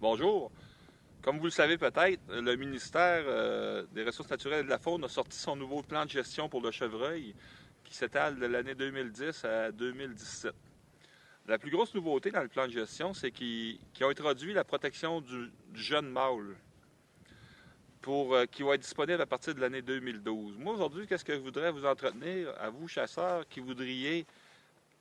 Bonjour. Comme vous le savez peut-être, le ministère des Ressources naturelles et de la faune a sorti son nouveau plan de gestion pour le chevreuil qui s'étale de l'année 2010 à 2017. La plus grosse nouveauté dans le plan de gestion, c'est qu'ils ont introduit la protection du jeune mâle qui va être disponible à partir de l'année 2012. Moi, aujourd'hui, qu'est-ce que je voudrais vous entretenir, à vous, chasseurs, qui voudriez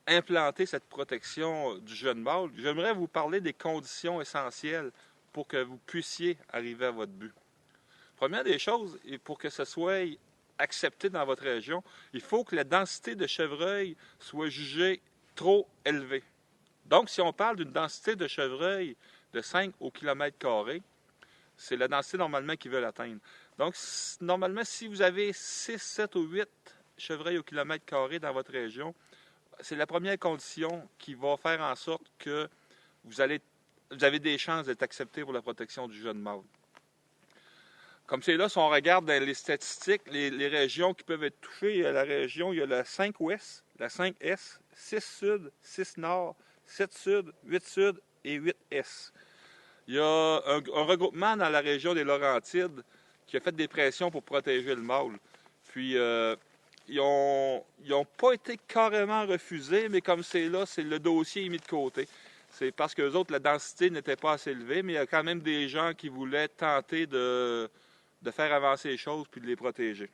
implanter cette protection du jeune mâle? J'aimerais vous parler des conditions essentielles pour que vous puissiez arriver à votre but. Première des choses, et pour que ce soit accepté dans votre région, il faut que la densité de chevreuil soit jugée trop élevée. Donc, si on parle d'une densité de chevreuil de 5 au kilomètre carré, c'est la densité normalement qu'ils veulent atteindre. Donc, normalement, si vous avez 6, 7 ou 8 chevreuils au kilomètre carré dans votre région, c'est la première condition qui va faire en sorte que vous avez des chances d'être accepté pour la protection du jeune mâle. Comme c'est là, si on regarde dans les statistiques, les régions qui peuvent être touchées, il y a la région, il y a la 5 ouest, la 5 est, 6 sud, 6 nord, 7 sud et 8 est. Il y a un regroupement dans la région des Laurentides qui a fait des pressions pour protéger le mâle. Puis, ils n'ont pas été carrément refusés, mais comme c'est là, c'est le dossier est mis de côté. C'est parce qu'eux autres, la densité n'était pas assez élevée, mais il y a quand même des gens qui voulaient tenter de faire avancer les choses puis de les protéger.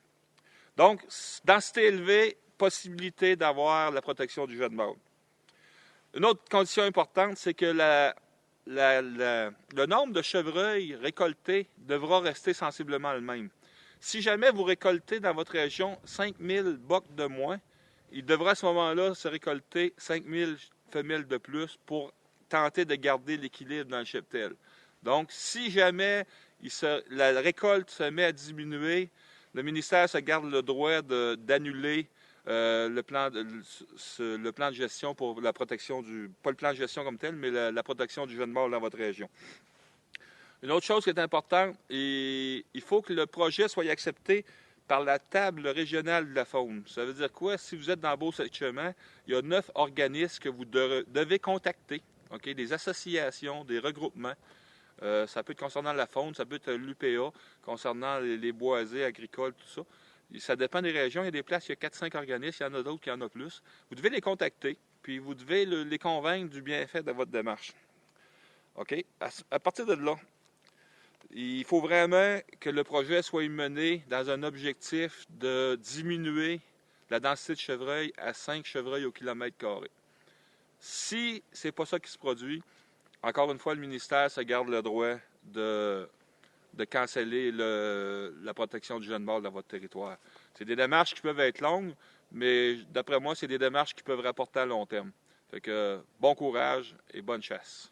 Donc, densité élevée, possibilité d'avoir la protection du jeune mâle. Une autre condition importante, c'est que le nombre de chevreuils récoltés devra rester sensiblement le même. Si jamais vous récoltez dans votre région 5000 bocs de moins, il devra à ce moment-là se récolter 5000 femelles de plus pour tenter de garder l'équilibre dans le cheptel. Donc, si jamais la récolte se met à diminuer, le ministère se garde le droit d'annuler le plan de gestion pour la protection pas le plan de gestion comme tel, mais la protection du jeune mâle dans votre région. Une autre chose qui est importante, il faut que le projet soit accepté par la table régionale de la faune. Ça veut dire quoi? Si vous êtes dans Beauce-Chemin, il y a 9 organismes que vous devez contacter, okay? Des associations, des regroupements. Ça peut être concernant la faune, ça peut être l'UPA, concernant les boisés agricoles, tout ça. Ça dépend des régions. Il y a des places, il y a 4-5 organismes, il y en a d'autres qui en ont plus. Vous devez les contacter, puis vous devez les convaincre du bienfait de votre démarche. OK? À partir de là, il faut vraiment que le projet soit mené dans un objectif de diminuer la densité de chevreuil à 5 chevreuils au kilomètre carré. Si ce n'est pas ça qui se produit, encore une fois, le ministère se garde le droit de canceller la protection du jeune mâle dans votre territoire. C'est des démarches qui peuvent être longues, mais d'après moi, c'est des démarches qui peuvent rapporter à long terme. Fait que bon courage et bonne chasse.